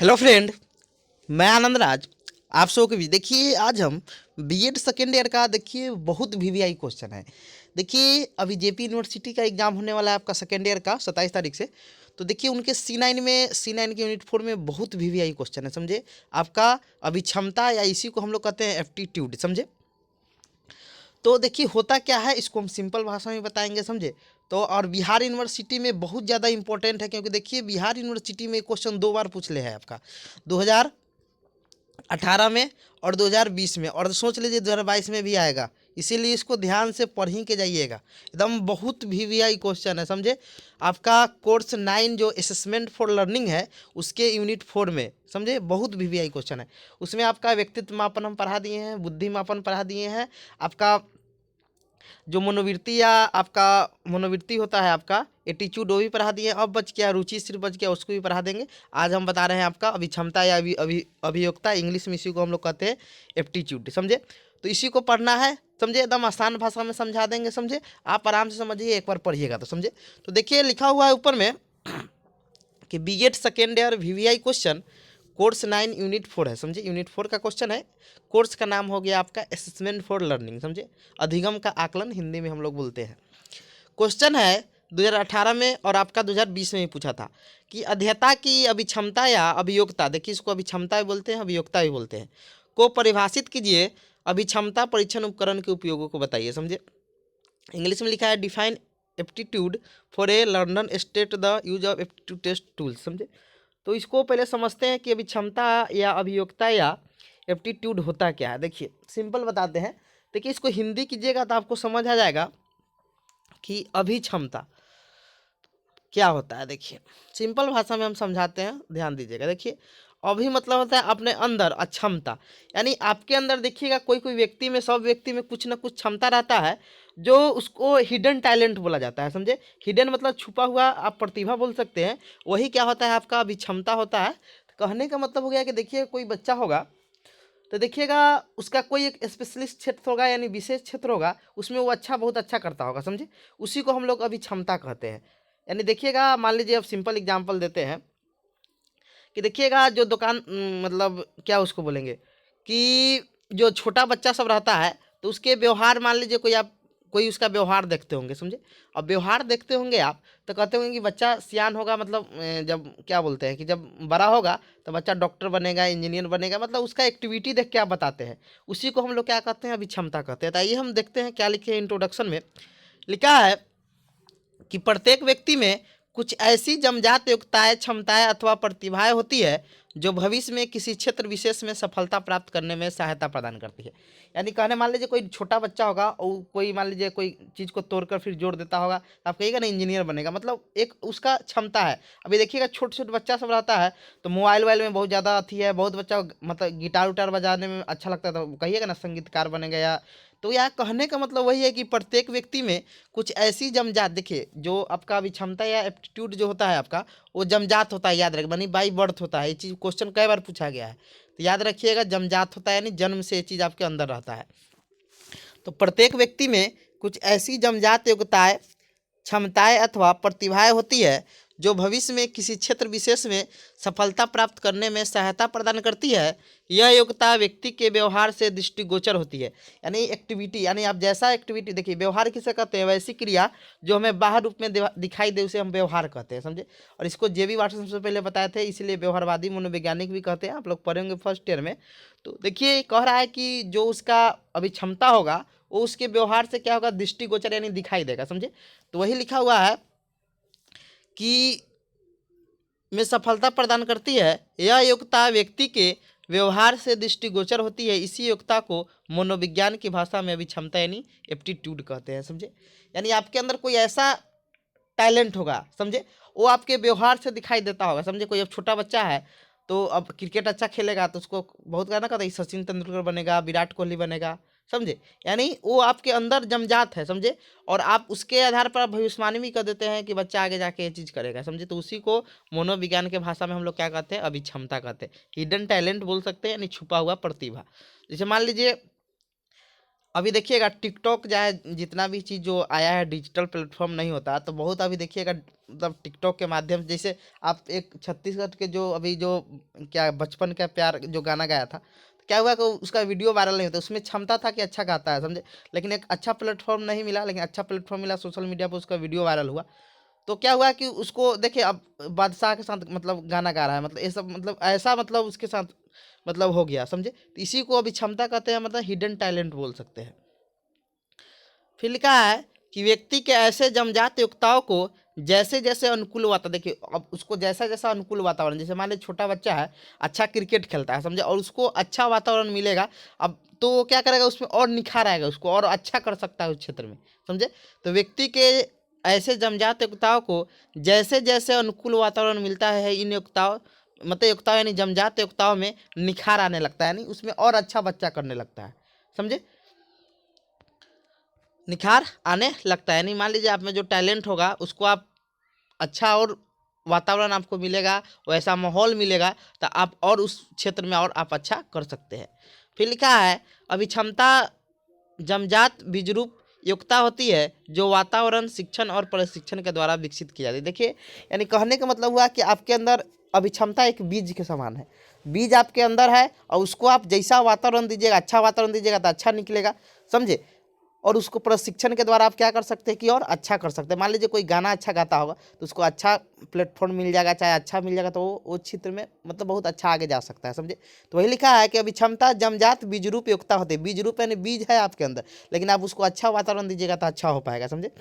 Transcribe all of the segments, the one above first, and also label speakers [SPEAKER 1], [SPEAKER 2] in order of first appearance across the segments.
[SPEAKER 1] Hello friend, मैं आनंद राज। आप सबको के भी देखिए, आज हम बीएड सेकेंड ईयर का देखिए बहुत वीवीआई क्वेश्चन है। देखिए अभी जेपी यूनिवर्सिटी का एग्जाम होने वाला है आपका सेकेंड ईयर का 27 तारीख से। तो देखिए उनके सी9 के यूनिट 4 में बहुत वीवीआई क्वेश्चन है, समझे। आपका अभी क्षमता या इसी को हम लोग कहते हैं एप्टीट्यूड, समझे। तो देखिए होता क्या है, इसको हम सिंपल भाषा में बताएंगे, समझे। तो और बिहार यूनिवर्सिटी में बहुत ज़्यादा इंपॉर्टेंट है, क्योंकि देखिए बिहार यूनिवर्सिटी में क्वेश्चन 2 बार पूछ ले है आपका, 2018 में और 2020 में, और सोच लीजिए 2022 में भी आएगा। इसीलिए इसको ध्यान से पढ़ ही के जाइएगा, एकदम बहुत वीवीआई क्वेश्चन है, समझे। आपका कोर्स 9 जो असेसमेंट फॉर लर्निंग है, उसके यूनिट 4 में, समझे, बहुत वीवीआई क्वेश्चन है। उसमें आपका व्यक्तित्व मापन हम पढ़ा दिए हैं, बुद्धि मापन पढ़ा दिए हैं, आपका जो मनोवृत्ति या आपका मनोवृत्ति होता है, आपका एटीट्यूड, वो भी पढ़ा दिए। अब बच गया रुचि, सिर्फ बच गया, उसको भी पढ़ा देंगे। आज हम बता रहे हैं आपका अभिक्षमता या अभियोक्ता, इंग्लिश में इसी को हम लोग कहते हैं एप्टीट्यूड, समझे। तो इसी को पढ़ना है, समझे, एकदम आसान भाषा में समझा देंगे, समझे। आप आराम से समझिए, एक बार पढ़िएगा तो, समझे। तो देखिए लिखा हुआ है ऊपर में कि BEd second year VVI question course 9 unit 4 है, समझे। यूनिट 4 का क्वेश्चन है। कोर्स का नाम हो गया आपका असेसमेंट फॉर लर्निंग, समझे। अधिगम का आकलन हिंदी में हम लोग बोलते हैं। क्वेश्चन है 2018 में और आपका 2020 में भी पूछा था कि अध्येता की अभिक्षमता या अभियोक्ता, देखिए इसको अभिक्षमता भी बोलते हैं, अभियोक्ता भी बोलते हैं, को परिभाषित कीजिए। अभिक्षमता परीक्षण उपकरण के उपयोगों को बताइए, समझे। इंग्लिश में लिखा है define aptitude for a learner, state the use of aptitude test tools, समझे। तो इसको पहले समझते हैं कि अभी क्षमता या अभियोक्ता या एप्टीट्यूड होता क्या है। देखिए सिंपल बताते हैं। देखिए इसको हिंदी कीजिएगा तो आपको समझ आ जाएगा कि अभिक्षमता क्या होता है। देखिए सिंपल भाषा में हम समझाते हैं, ध्यान दीजिएगा। देखिए अभी मतलब होता है अपने अंदर, अक्षमता यानी आपके अंदर। देखिएगा कोई कोई व्यक्ति में, सब व्यक्ति में कुछ ना कुछ क्षमता रहता है, जो उसको हिडन टैलेंट बोला जाता है, समझे। हिडन मतलब छुपा हुआ, आप प्रतिभा बोल सकते हैं। वही क्या होता है, आपका अभी क्षमता होता है। तो कहने का मतलब हो गया कि देखिए कोई बच्चा होगा, तो देखिएगा उसका कोई एक स्पेशलिस्ट क्षेत्र होगा, यानी विशेष क्षेत्र होगा, उसमें वो अच्छा, बहुत अच्छा करता होगा, समझे। उसी को हम लोग अभी क्षमता कहते हैं। यानी देखिएगा, मान लीजिए अब सिंपल एग्जांपल देते हैं कि देखिएगा जो दुकान, मतलब क्या उसको बोलेंगे कि जो छोटा बच्चा सब रहता है, तो उसके व्यवहार, मान लीजिए कोई आप, कोई उसका व्यवहार देखते होंगे, समझे। अब व्यवहार देखते होंगे आप, तो कहते होंगे कि बच्चा सियान होगा, मतलब जब क्या बोलते हैं कि जब बड़ा होगा तो बच्चा डॉक्टर बनेगा, इंजीनियर बनेगा, मतलब उसका एक्टिविटी देख के आप बताते हैं। उसी को हम लोग क्या कहते हैं, अभी क्षमता कहते हैं। तो आइए हम देखते हैं क्या लिखे हैं इंट्रोडक्शन में। लिखा है कि प्रत्येक व्यक्ति में कुछ ऐसी जन्मजात योग्यताएं, क्षमताएं अथवा प्रतिभाएं होती है जो भविष्य में किसी क्षेत्र विशेष में सफलता प्राप्त करने में सहायता प्रदान करती है। यानी कहने, मान लीजिए कोई छोटा बच्चा होगा और कोई, मान लीजिए कोई चीज़ को तोड़कर फिर जोड़ देता होगा, तो आप कहिएगा ना इंजीनियर बनेगा, मतलब एक उसका क्षमता है। अभी देखिएगा छोटे छोटे बच्चा सब रहता है, तो मोबाइल वाइल में बहुत ज़्यादा अथी है, बहुत बच्चा मतलब गिटार उटार बजाने में अच्छा लगता है, तो कहिएगा ना संगीतकार बनेगा। या तो यह कहने का मतलब वही है कि प्रत्येक व्यक्ति में कुछ ऐसी जमजात, देखिए जो आपका अभी क्षमता या एप्टीट्यूड जो होता है आपका, वो जमजात होता है, याद रख, बनी बाई बर्थ होता है। ये चीज़ क्वेश्चन कई बार पूछा गया है, तो याद रखिएगा, जमजात होता है यानी जन्म से ये चीज़ आपके अंदर रहता है। तो प्रत्येक व्यक्ति में कुछ ऐसी जमजात योग्यताएं, क्षमताएं अथवा प्रतिभाएं होती है जो भविष्य में किसी क्षेत्र विशेष में सफलता प्राप्त करने में सहायता प्रदान करती है। यह योग्यता व्यक्ति के व्यवहार से दृष्टिगोचर होती है। यानी एक्टिविटी, यानी आप जैसा एक्टिविटी, देखिए व्यवहार किसे कहते हैं, वैसी क्रिया जो हमें बाहर रूप में दिखाई दे उसे हम व्यवहार कहते हैं, समझे। और इसको जेबी वाटसन सबसे पहले बताए थे, इसलिए व्यवहारवादी मनोवैज्ञानिक भी कहते हैं, आप लोग पढ़ेंगे फर्स्ट ईयर में। तो देखिए कह रहा है कि जो उसका अभी क्षमता होगा, वो उसके व्यवहार से क्या होगा, दृष्टिगोचर यानी दिखाई देगा, समझे। तो वही लिखा हुआ है कि में सफलता प्रदान करती है। यह योग्यता व्यक्ति के व्यवहार से दृष्टिगोचर होती है। इसी योग्यता को मनोविज्ञान की भाषा में अभी क्षमता यानी एप्टीट्यूड कहते हैं, समझे। यानी आपके अंदर कोई ऐसा टैलेंट होगा, समझे, वो आपके व्यवहार से दिखाई देता होगा, समझे। कोई अब छोटा बच्चा है, तो अब क्रिकेट अच्छा खेलेगा तो उसको बहुत कहना कहता है सचिन तेंदुलकर बनेगा, विराट कोहली बनेगा, समझे। यानी वो आपके अंदर जमजात है, समझे। और आप उसके आधार पर भविष्यवाणी भी कर देते हैं कि बच्चा आगे जाके ये चीज़ करेगा, समझे। तो उसी को मनोविज्ञान के भाषा में हम लोग क्या कहते हैं, अभी क्षमता कहते हैं। हिडन टैलेंट बोल सकते हैं, यानी छुपा हुआ प्रतिभा। जैसे मान लीजिए अभी देखिएगा टिकटॉक चाहे जितना भी चीज़ जो आया है डिजिटल प्लेटफॉर्म नहीं होता तो बहुत अभी देखिएगा मतलब टिकटॉक के माध्यम से, जैसे आप एक छत्तीसगढ़ के जो अभी जो क्या बचपन का प्यार जो गाना गाया था, तो क्या हुआ कि उसका वीडियो वायरल नहीं होता, उसमें क्षमता था कि अच्छा गाता है समझे, लेकिन एक अच्छा प्लेटफॉर्म नहीं मिला, लेकिन अच्छा प्लेटफॉर्म मिला सोशल मीडिया पर, उसका वीडियो वायरल हुआ। तो क्या हुआ कि उसको देखिए अब बादशाह के साथ मतलब गाना गा रहा है, मतलब ये सब मतलब ऐसा मतलब उसके साथ मतलब हो गया समझे, तो इसी को अभी क्षमता कहते हैं, मतलब हिडन टैलेंट बोल सकते हैं। फिर लिखा है कि व्यक्ति के ऐसे जमजात योग्यताओं को जैसे जैसे अनुकूल वातावरण, देखिए अब उसको जैसा जैसा अनुकूल वातावरण, जैसे मान लीजिए छोटा बच्चा है अच्छा क्रिकेट खेलता है समझे, और उसको अच्छा वातावरण मिलेगा, अब तो वो क्या करेगा उसमें और निखार आएगा, उसको और अच्छा कर सकता है उस क्षेत्र में समझे। तो व्यक्ति के ऐसे जमजात योग्यताओं को जैसे जैसे अनुकूल वातावरण मिलता है, इन योग्यताओं मतलब योग्यताओं यानी जमजात योग्यताओं में निखार आने लगता है, यानी उसमें और अच्छा बच्चा करने लगता है समझे, निखार आने लगता है। यानी मान लीजिए आप में जो टैलेंट होगा उसको आप अच्छा और वातावरण आपको मिलेगा, वैसा माहौल मिलेगा, तो आप और उस क्षेत्र में और आप अच्छा कर सकते हैं। फिर लिखा है अभिक्षमता जमजात बीजरूप योग्यता होती है जो वातावरण शिक्षण और प्रशिक्षण के द्वारा विकसित की जाती है। देखिए यानी कहने का मतलब हुआ कि आपके अंदर अभिक्षमता एक बीज के समान है, बीज आपके अंदर है और उसको आप जैसा वातावरण दीजिएगा, अच्छा वातावरण दीजिएगा तो अच्छा निकलेगा समझे, और उसको प्रशिक्षण के द्वारा आप क्या कर सकते हैं कि और अच्छा कर सकते हैं। मान लीजिए कोई गाना अच्छा गाता होगा तो उसको अच्छा प्लेटफॉर्म मिल जाएगा, चाहे अच्छा मिल जाएगा तो वो क्षेत्र में मतलब बहुत अच्छा आगे जा सकता है समझे। तो वही लिखा है कि अभी क्षमता जमजात बीज रूप योग्यता होती है, बीज रूप यानी बीज है आपके अंदर, लेकिन आप उसको अच्छा वातावरण दीजिएगा तो अच्छा हो पाएगा समझे।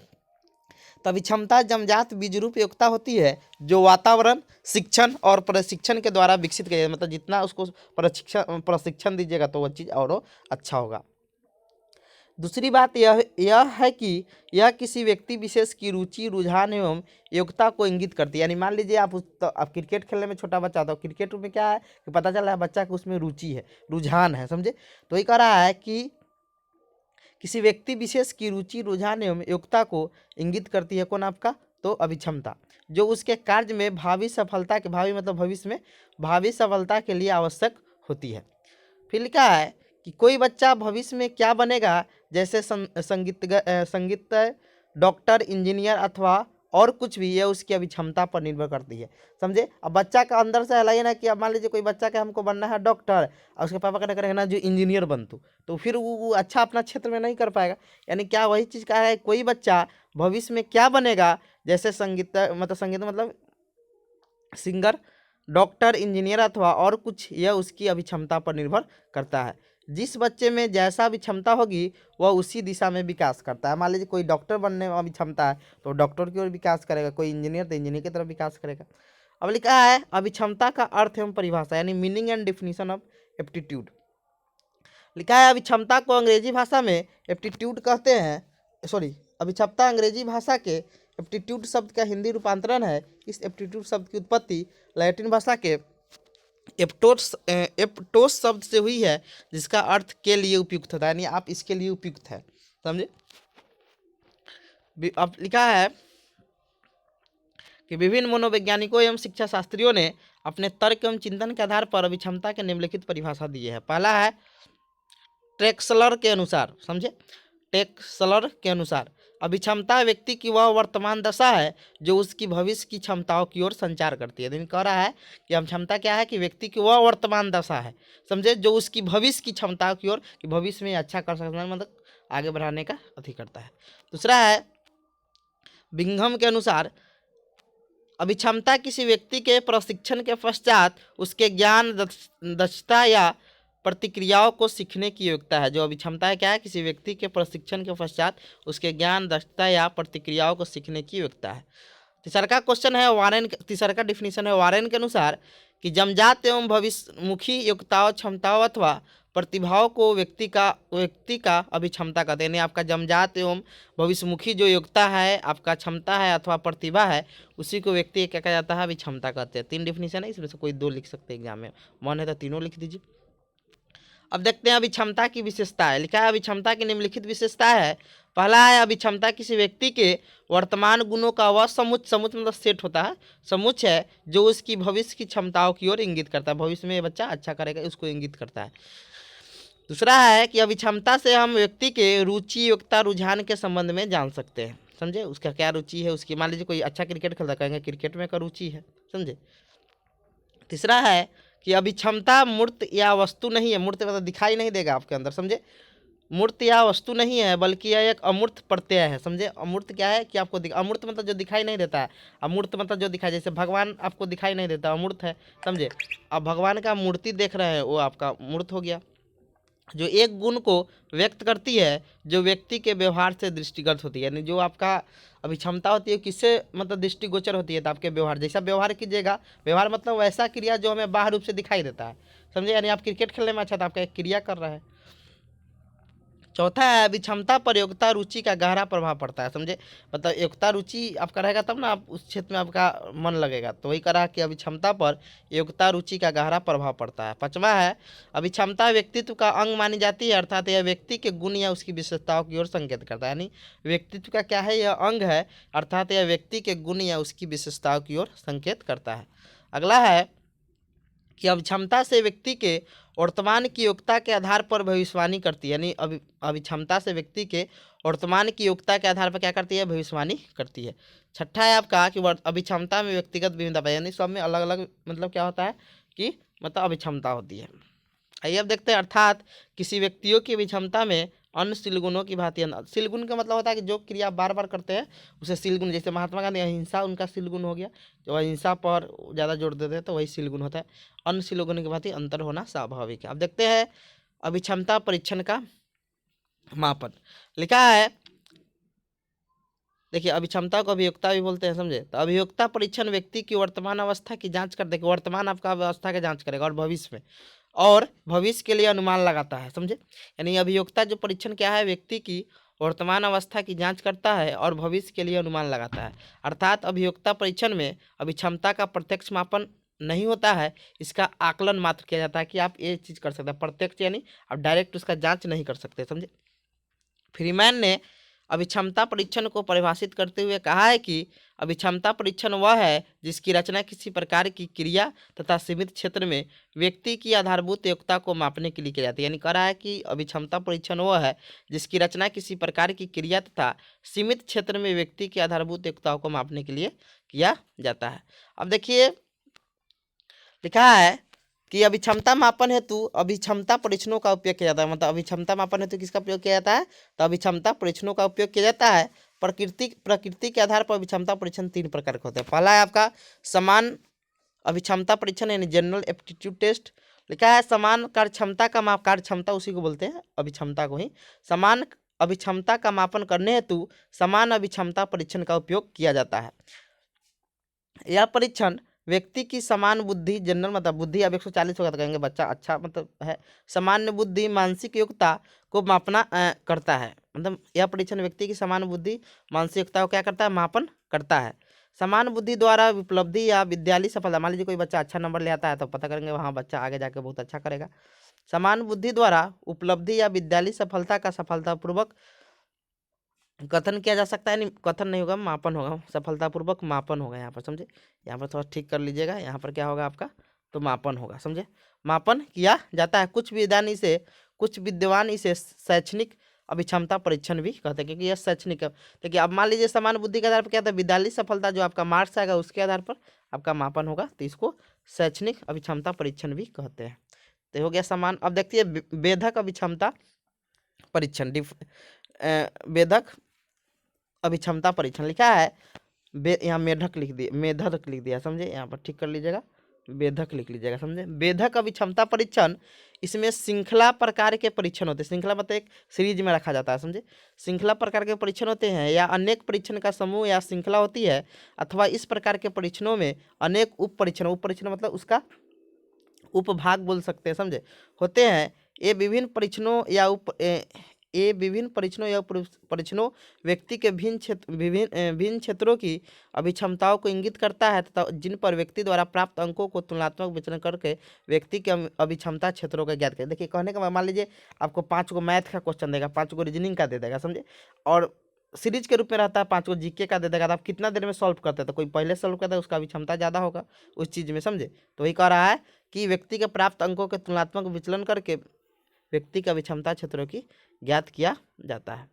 [SPEAKER 1] तो अभी क्षमता जमजात बीज रूप योग्यता होती है जो वातावरण शिक्षण और प्रशिक्षण के द्वारा विकसित किया जाए, मतलब जितना उसको प्रशिक्षण दीजिएगा तो वह चीज़ और अच्छा होगा। दूसरी बात यह है कि यह किसी व्यक्ति विशेष की रुचि रुझान एवं योग्यता को इंगित करती है। यानी मान लीजिए आप तो आप क्रिकेट खेलने में छोटा बच्चा था, क्रिकेट में क्या है कि पता चल रहा है बच्चा को उसमें रुचि है, रुझान है समझे। तो ये कह रहा है कि किसी व्यक्ति विशेष की रुचि रुझान एवं योग्यता को इंगित करती है कौन, आपका तो अभिक्षमता, जो उसके कार्य में भावी सफलता के, भावी मतलब भविष्य में भावी सफलता के लिए आवश्यक होती है। फिर लिखा है कि कोई बच्चा भविष्य में क्या बनेगा, जैसे संगीत डॉक्टर इंजीनियर अथवा और कुछ भी, यह उसकी अभी क्षमता पर निर्भर करती है समझे। अब बच्चा का अंदर से हलाइए ना कि अब मान लीजिए कोई बच्चा का हमको बनना है डॉक्टर और उसके पापा कहना करेगा ना जो इंजीनियर बन तू, तो फिर वो अच्छा अपना क्षेत्र में नहीं कर पाएगा। यानी क्या वही चीज़ कहा है, कोई बच्चा भविष्य में क्या बनेगा, जैसे संगीत मतलब सिंगर डॉक्टर इंजीनियर अथवा और कुछ, यह उसकी अभी क्षमता पर निर्भर करता है। जिस बच्चे में जैसा भी क्षमता होगी वह उसी दिशा में विकास करता है। मान लीजिए कोई डॉक्टर बनने में अभी क्षमता है तो डॉक्टर की ओर विकास करेगा, कोई इंजीनियर तो इंजीनियर की तरफ विकास करेगा। अब लिखा है अभी क्षमता का अर्थ एवं परिभाषा, यानी meaning and definition of aptitude. लिखा है अभी क्षमता को अंग्रेजी भाषा में एप्टीट्यूड कहते हैं, सॉरी अभी क्षमता अंग्रेजी भाषा के एप्टीट्यूड शब्द का हिंदी रूपांतरण है। इस एप्टीट्यूड शब्द की उत्पत्ति लैटिन भाषा के एप्टोस शब्द से हुई है, जिसका अर्थ के लिए उपयुक्त होता है, यानी आप इसके लिए उपयुक्त है समझे। अब लिखा है कि विभिन्न मनोवैज्ञानिकों एवं शिक्षा शास्त्रियों ने अपने तर्क एवं चिंतन के आधार पर अभिक्षमता के निम्नलिखित परिभाषा दी है। पहला है टेक्सलर के अनुसार समझे, टेक्सलर के अनुसार अभिक्षमता व्यक्ति की वह वर्तमान दशा है जो उसकी भविष्य की क्षमताओं की ओर संचार करती है। लेकिन कह रहा है कि हम क्षमता क्या है कि व्यक्ति की वह वर्तमान दशा है समझे जो उसकी भविष्य की क्षमताओं की ओर, कि भविष्य में अच्छा कर सकता है, मतलब आगे बढ़ाने का अति करता है। दूसरा है बिंघम के अनुसार अभिक्षमता किसी व्यक्ति के प्रशिक्षण के पश्चात उसके ज्ञान दक्षता या प्रतिक्रियाओं को सीखने की योग्यता है। जो अभिक्षमता है क्या है, किसी व्यक्ति के प्रशिक्षण के पश्चात उसके ज्ञान दक्षता या प्रतिक्रियाओं को सीखने की योग्यता है। तीसरा का क्वेश्चन है वारेन, तीसरा का डिफिनीशन है वारेन के अनुसार कि जमजात एवं भविष्यमुखी योग्यताओं क्षमताओं अथवा प्रतिभाओं को व्यक्ति का अभिक्षमता कहते हैं। यानी आपका जमजात एवं भविष्यमुखी जो योग्यता है, आपका क्षमता है अथवा प्रतिभा है, उसी को व्यक्ति क्या कहा जाता है, अभिक्षमता कहते हैं। 3 डिफिनीशन है, इसमें से कोई 2 लिख सकते हैं एग्जाम में, मन है तो तीनों लिख दीजिए। अब देखते हैं अभिक्षमता की विशेषता है। लिखा है अभिक्षमता की निम्नलिखित विशेषता है। पहला है अभिक्षमता किसी व्यक्ति के वर्तमान गुणों का वह समुच्चय मतलब सेट होता है, समुच्चय है जो उसकी भविष्य की क्षमताओं की ओर इंगित करता है। भविष्य में ये बच्चा अच्छा करेगा उसको इंगित करता है। दूसरा है कि अभिक्षमता से हम व्यक्ति के रुचि, योग्यता, रुझान के संबंध में जान सकते हैं। समझे, उसका क्या रुचि है, उसकी मान लीजिए कोई अच्छा क्रिकेट खेलता, कहेंगे क्रिकेट में का रुचि है। समझे। तीसरा है कि अभिक्षमता मूर्त या वस्तु नहीं है। मूर्त मतलब दिखाई नहीं देगा आपके अंदर। समझे, मूर्त या वस्तु नहीं है बल्कि यह एक अमूर्त प्रत्यय है। समझे, अमूर्त क्या है कि आपको अमूर्त मतलब जो दिखाई नहीं देता है, अमूर्त मतलब जो दिखाई, जैसे भगवान आपको दिखाई नहीं देता, अमूर्त है। समझे, अब भगवान का मूर्ति देख रहे हैं, वो आपका मूर्त हो गया। जो एक गुण को व्यक्त करती है जो व्यक्ति के व्यवहार से दृष्टिगत होती है, यानी जो आपका अभी क्षमता होती है किससे मतलब दृष्टिगोचर होती है, तो आपके व्यवहार, जैसा व्यवहार कीजिएगा, व्यवहार मतलब वैसा क्रिया जो हमें बाहर रूप से दिखाई देता है। समझे, यानी आप क्रिकेट खेलने में अच्छा था, आपका एक क्रिया कर रहा है। चौथा है अभिक्षमता पर योग्यता रुचि का गहरा प्रभाव पड़ता है। समझे, मतलब योग्यता रुचि आपका रहेगा तब ना आप उस क्षेत्र में आपका मन लगेगा। तो वही करा कि अभिक्षमता पर योग्यता रुचि का गहरा प्रभाव पड़ता है। पांचवा है अभिक्षमता व्यक्तित्व का अंग मानी जाती है, अर्थात यह व्यक्ति के गुण या उसकी विशेषताओं की ओर संकेत करता है। यानी व्यक्तित्व का क्या है, यह अंग है, अर्थात यह व्यक्ति के गुण या उसकी विशेषताओं की ओर संकेत करता है। अगला है कि अभिक्षमता से व्यक्ति के वर्तमान की योग्यता के आधार पर भविष्यवाणी करती है। यानी अभिक्षमता से व्यक्ति के वर्तमान की योग्यता के आधार पर क्या करती है, भविष्यवाणी करती है। छठा है आपका कि अभिक्षमता में व्यक्तिगत विभिन्नता, यानी सब में अलग अलग मतलब क्या होता है कि मतलब अभिक्षमता होती है। आइए अब देखते हैं, अर्थात किसी व्यक्तियों की अभिक्षमता में अन्य शीलगुणों की भांति। शीलगुण का मतलब होता है कि जो क्रिया बार बार करते हैं उसे शीलगुण, जैसे महात्मा गांधी अहिंसा उनका शीलगुण हो गया, जो अहिंसा पर ज़्यादा जोर देते हैं तो वही शीलगुण होता है। अन्य शीलगुण की भांति अंतर होना स्वाभाविक है। अब देखते हैं अभिक्षमता परीक्षण का मापन। लिखा है, देखिए अभिक्षमता को अभियोक्ता भी बोलते हैं। समझे, तो अभियोक्ता परीक्षण व्यक्ति की वर्तमान अवस्था की जांच कर, देखिए वर्तमान आपका अवस्था की जांच करेगा और भविष्य के लिए अनुमान लगाता है। समझे, यानी अभियोक्ता जो परीक्षण क्या है, व्यक्ति की वर्तमान अवस्था की जांच करता है और भविष्य के लिए अनुमान लगाता है। अर्थात अभियोक्ता परीक्षण में अभिक्षमता का प्रत्यक्ष मापन नहीं होता है, इसका आकलन मात्र किया जाता है कि आप ये चीज़ कर सकते हैं। प्रत्यक्ष यानी आप डायरेक्ट उसका जांच नहीं कर सकते। समझे, फ्रीमैन ने अभिक्षमता परीक्षण को परिभाषित करते हुए कहा है कि अभिक्षमता परीक्षण वह है जिसकी रचना किसी प्रकार की क्रिया तथा सीमित क्षेत्र में व्यक्ति की आधारभूत योग्यता को मापने के लिए किया जाता है। यानी कह रहा है कि अभिक्षमता परीक्षण वह है जिसकी रचना किसी प्रकार की क्रिया तथा सीमित क्षेत्र में व्यक्ति की आधारभूत योग्यताओं को मापने के लिए किया जाता है। अब देखिए लिखा है कि अभिक्षमता मापन हेतु अभिक्षमता परीक्षणों का उपयोग किया जाता है। मतलब अभिक्षमता मापन हेतु किसका प्रयोग किया जाता है, तो अभिक्षमता परीक्षणों का उपयोग किया जाता है। प्रकृति के आधार पर अभिक्षमता परीक्षण तीन प्रकार के होते हैं। पहला है आपका समान अभिक्षमता परीक्षण यानी जनरल एप्टीट्यूड टेस्ट। लिखा है समान कार्य क्षमता का माप, कार्य क्षमता उसी को बोलते हैं, अभिक्षमता को ही। समान अभिक्षमता का मापन करने हेतु समान अभिक्षमता परीक्षण का उपयोग किया जाता है। यह परीक्षण व्यक्ति की समान बुद्धि, जनरल मतलब बुद्धि अब 140 होगा तो कहेंगे बच्चा अच्छा मतलब है, सामान्य बुद्धि, मानसिक योग्यता को मापना करता है। मतलब यह परीक्षण व्यक्ति की समान बुद्धि, मानसिक योग्यता को क्या करता है, मापन करता है। समान बुद्धि द्वारा उपलब्धि या विद्यालय सफलता, मान लीजिए कोई बच्चा अच्छा नंबर ले आता है तो पता करेंगे वहाँ बच्चा आगे जाके बहुत अच्छा करेगा। समान बुद्धि द्वारा उपलब्धि या विद्यालय सफलता का सफलतापूर्वक कथन किया जा सकता है। नहीं कथन नहीं होगा, मापन होगा, सफलतापूर्वक मापन होगा यहाँ पर। समझे, यहाँ पर थोड़ा ठीक कर लीजिएगा, यहाँ पर क्या होगा आपका, तो मापन होगा। समझे, मापन किया जाता है। कुछ विद्वान इसे शैक्षणिक अभिक्षमता परीक्षण भी कहते हैं, क्योंकि यह शैक्षणिक है। देखिए अब मान लीजिए समान बुद्धि के आधार पर क्या था, विद्यालय सफलता जो आपका मार्क्स आएगा उसके आधार पर आपका मापन होगा, तो इसको शैक्षणिक अभिक्षमता परीक्षण भी कहते हैं। तो हो गया समान। अब देखिए वेधक अभिक्षमता परीक्षण, वेधक अभिक्षमता परीक्षण। लिखा है यहाँ मेढक लिख दिया, मेधक लिख दिया। समझे, यहाँ पर ठीक कर लीजिएगा, वेधक लिख लीजिएगा। समझे, वेधक अभिक्षमता परीक्षण, इसमें श्रृंखला प्रकार के परीक्षण होते हैं। श्रृंखला मतलब एक सीरीज में रखा जाता है। समझे, श्रृंखला प्रकार के परीक्षण होते हैं या अनेक परीक्षण का समूह या श्रृंखला होती है, अथवा इस प्रकार के परीक्षणों में अनेक उप परीक्षण मतलब उसका उपभाग बोल सकते हैं। समझे, होते हैं। ये विभिन्न परीक्षणों या परीक्षणों व्यक्ति के भिन्न क्षेत्रों की अभिक्षमताओं को इंगित करता है तथा जिन पर व्यक्ति द्वारा प्राप्त अंकों को तुलनात्मक विचलन करके व्यक्ति के अभिक्षमता क्षेत्रों का ज्ञात करें। देखिए कहने का मान लीजिए आपको 5 को मैथ का क्वेश्चन देगा, 5 को रीजनिंग का दे देगा। समझे, और सीरीज के रूप में रहता है, 5 को जीके का दे देगा, तो आप कितना देर में सॉल्व करते हैं, तो कोई पहले सॉल्व करता है उसका अभिक्षमता ज़्यादा होगा उस चीज़ में। समझे, तो वही कह रहा है कि व्यक्ति के प्राप्त अंकों के तुलनात्मक विचलन करके व्यक्ति के अभिक्षमता क्षेत्रों की ज्ञात किया जाता है।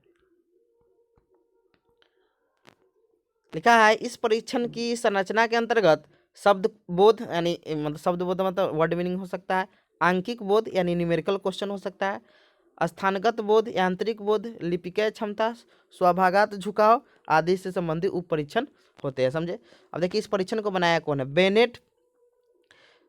[SPEAKER 1] लिखा है इस परीक्षण की संरचना के अंतर्गत शब्द बोध यानी मतलब शब्द बोध मतलब वर्ड मीनिंग हो सकता है, आंकिक बोध यानी न्यूमेरिकल क्वेश्चन हो सकता है, स्थानगत बोध, यांत्रिक बोध, लिपिकीय क्षमता, स्वभागात झुकाव आदि से संबंधित उप परीक्षण होते हैं। समझे। अब देखिए इस परीक्षण को बनाया कौन है? बेनेट,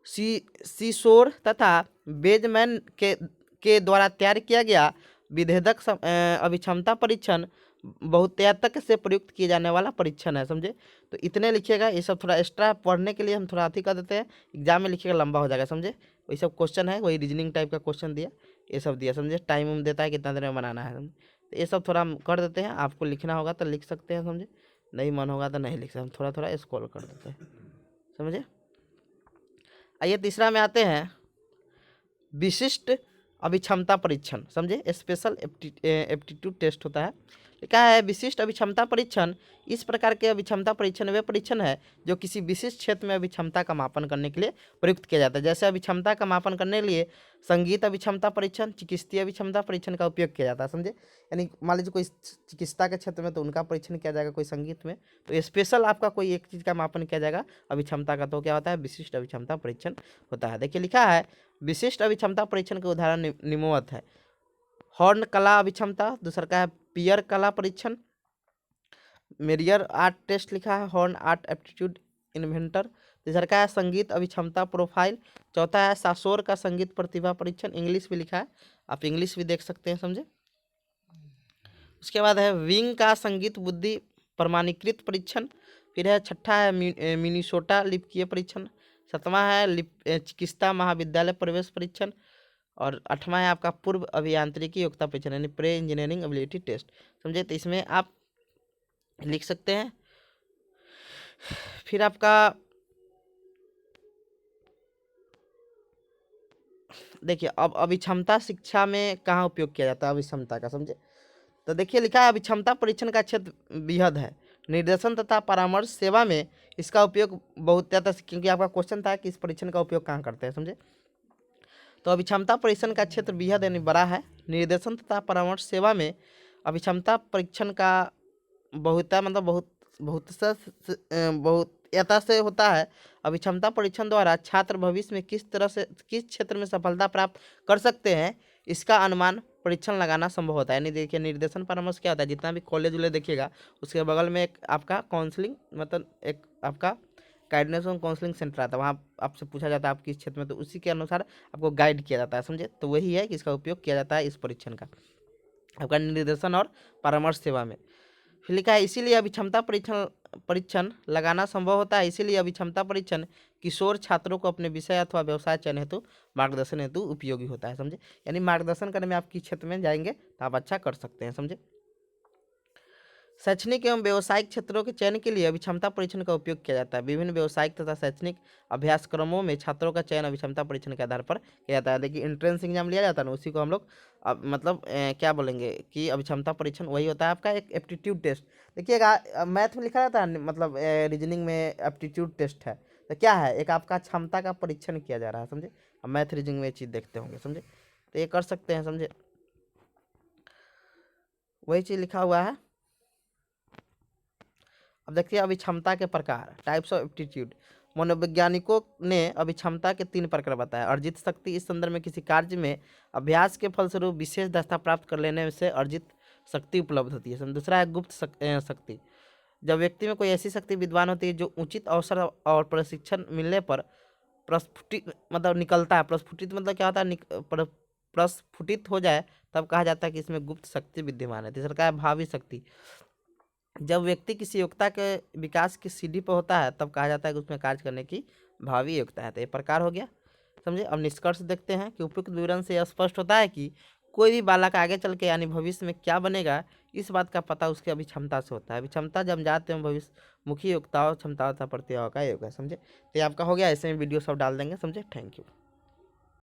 [SPEAKER 1] सीसोर तथा बेजमैन के द्वारा तैयार किया गया विभेदक अभिक्षमता परीक्षण बहुतायत से प्रयुक्त किए जाने वाला परीक्षण है। समझे। तो इतने लिखिएगा, ये सब थोड़ा एक्स्ट्रा पढ़ने के लिए हम थोड़ा अथी कर देते हैं, एग्जाम में लिखिएगा लंबा हो जाएगा। समझे। वही सब क्वेश्चन है, वही रीजनिंग टाइप का क्वेश्चन दिया, ये सब दिया। समझे। टाइम हम देता है कितना देर में बनाना है। समझे। तो ये सब थोड़ा हम कर देते हैं, आपको लिखना होगा तो लिख सकते हैं। समझे। नहीं मन होगा तो नहीं लिख सकते, हम थोड़ा थोड़ा स्क्रॉल कर देते हैं। समझे। आइए तीसरा में आते हैं, विशिष्ट अभिक्षमता परीक्षण। समझे। स्पेशल एप्टीट्यूड टेस्ट होता है। लिखा है विशिष्ट अभिक्षमता परीक्षण इस प्रकार के अभिक्षमता परीक्षण वे परीक्षण है जो किसी विशिष्ट क्षेत्र में अभिक्षमता का मापन करने के लिए प्रयुक्त किया जाता है। जैसे अभिक्षमता का मापन करने के लिए संगीत अभिक्षमता परीक्षण, चिकित्सीय अभिक्षमता परीक्षण का उपयोग किया जाता है। समझे। यानी मान लीजिए कोई चिकित्सा के क्षेत्र में तो उनका परीक्षण किया जाएगा, कोई संगीत में तो स्पेशल आपका कोई एक चीज़ का मापन किया जाएगा अभिक्षमता का, तो क्या होता है? विशिष्ट अभिक्षमता परीक्षण होता है। देखिए लिखा है विशिष्ट अभिक्षमता परीक्षण के उदाहरण निम्नवत है। हॉर्न कला अभिक्षमता, दूसरा का है पियर कला परीक्षण, मेरियर आर्ट टेस्ट लिखा है, हॉर्न आर्ट एप्टीट्यूड इन्वेंटर, तीसरा का है संगीत अभिक्षमता प्रोफाइल, चौथा है सासोर का संगीत प्रतिभा परीक्षण, इंग्लिश भी लिखा है, आप इंग्लिश भी देख सकते हैं। समझे। उसके बाद है विंग का संगीत बुद्धि प्रमाणीकृत परीक्षण, फिर है छठा है मिनीसोटा लिपिकीय परीक्षण, सातवां है चिकित्सा महाविद्यालय प्रवेश परीक्षण, और आठवां है आपका पूर्व अभियांत्रिकी योग्यता परीक्षण यानी प्रे इंजीनियरिंग एबिलिटी टेस्ट। समझे। तो इसमें आप लिख सकते हैं। फिर आपका देखिए अब अभिक्षमता शिक्षा में कहाँ उपयोग किया जाता है अभिक्षमता का। समझे। तो देखिए लिखा है अभिक्षमता परीक्षण का क्षेत्र बृहद है, निर्देशन तथा परामर्श सेवा में इसका उपयोग बहुत ज़्यादा, क्योंकि आपका क्वेश्चन था कि इस परीक्षण का उपयोग कहाँ करते हैं। समझे। तो अभिक्षमता परीक्षण का क्षेत्र बृहद यानी बड़ा है, निर्देशन तथा परामर्श सेवा में अभिक्षमता परीक्षण का बहुतायत से होता है। अभिक्षमता परीक्षण द्वारा छात्र भविष्य में किस क्षेत्र में सफलता प्राप्त कर सकते हैं इसका अनुमान परीक्षण लगाना संभव होता है। यानी देखिए निर्देशन परामर्श क्या होता है, जितना भी कॉलेज वाले देखिएगा उसके बगल में एक आपका काउंसलिंग मतलब एक आपका गाइडेंस और काउंसलिंग सेंटर आता है, वहाँ आपसे पूछा जाता है आप किस क्षेत्र में, तो उसी के अनुसार आपको गाइड किया जाता है। समझे। तो वही है कि इसका उपयोग किया जाता है इस परीक्षण का आपका निर्देशन और परामर्श सेवा में। फिर लिखा है इसीलिए अभिक्षमता परीक्षण लगाना संभव होता है, इसीलिए अभिक्षमता परीक्षण किशोर छात्रों को अपने विषय अथवा व्यवसाय चयन हेतु मार्गदर्शन हेतु उपयोगी होता है। समझे। यानी मार्गदर्शन करने में आप किस क्षेत्र में जाएंगे तो आप अच्छा कर सकते हैं। समझे। शैक्षणिक एवं व्यावसायिक क्षेत्रों के चयन के लिए अभिक्षमता परीक्षण का उपयोग किया जाता है। विभिन्न व्यावसायिक तथा शैक्षणिक अभ्यासक्रमों में छात्रों का चयन अभिक्षमता परीक्षण के आधार पर किया जाता है। देखिए एंट्रेंस एग्जाम लिया जाता है ना, उसी को हम लोग मतलब क्या बोलेंगे कि अभिक्षमता परीक्षण वही होता है आपका एक एप्टीट्यूड टेस्ट। देखिएगा मैथ में लिखा रहता है मतलब रीजनिंग में एप्टीट्यूड टेस्ट है, तो क्या है एक आपका क्षमता का परीक्षण किया जा रहा है। समझे। अब मैथ रीजनिंग में ये चीज़ देखते होंगे। समझे। तो ये कर सकते हैं। समझे। वही चीज़ लिखा हुआ है। अब देखिए अभिक्षमता के प्रकार, टाइप्स ऑफ एप्टीट्यूड। मनोवैज्ञानिकों ने अभिक्षमता के 3 प्रकार बताया। अर्जित शक्ति, इस संदर्भ में किसी कार्य में अभ्यास के फलस्वरूप विशेष दक्षता प्राप्त कर लेने से अर्जित शक्ति उपलब्ध होती है। दूसरा है गुप्त शक्ति, जब व्यक्ति में कोई ऐसी शक्ति विद्वान होती है जो उचित अवसर और प्रशिक्षण मिलने पर प्रस्फुटित मतलब निकलता है। प्रस्फुटित मतलब क्या होता है? प्रस्फुटित हो जाए तब कहा जाता है कि इसमें गुप्त शक्ति विद्यमान है। तीसरा है भावी शक्ति, जब व्यक्ति किसी योग्यता के विकास की सीढ़ी पर होता है तब कहा जाता है कि उसमें कार्य करने की भावी योग्यता है। तो ये प्रकार हो गया। समझे। अब निष्कर्ष देखते हैं कि उपयुक्त विवरण से यह स्पष्ट होता है कि कोई भी बालक आगे चल के यानी भविष्य में क्या बनेगा इस बात का पता उसकी अभिक्षमता से होता है। अभिक्षमता जब जाते हैं भविष्य मुखी योग्यताओं क्षमताओं तथा प्रतिभाओं का योग है। समझे। तो ये आपका हो गया, ऐसे में वीडियो सब डाल देंगे। समझे। Thank you.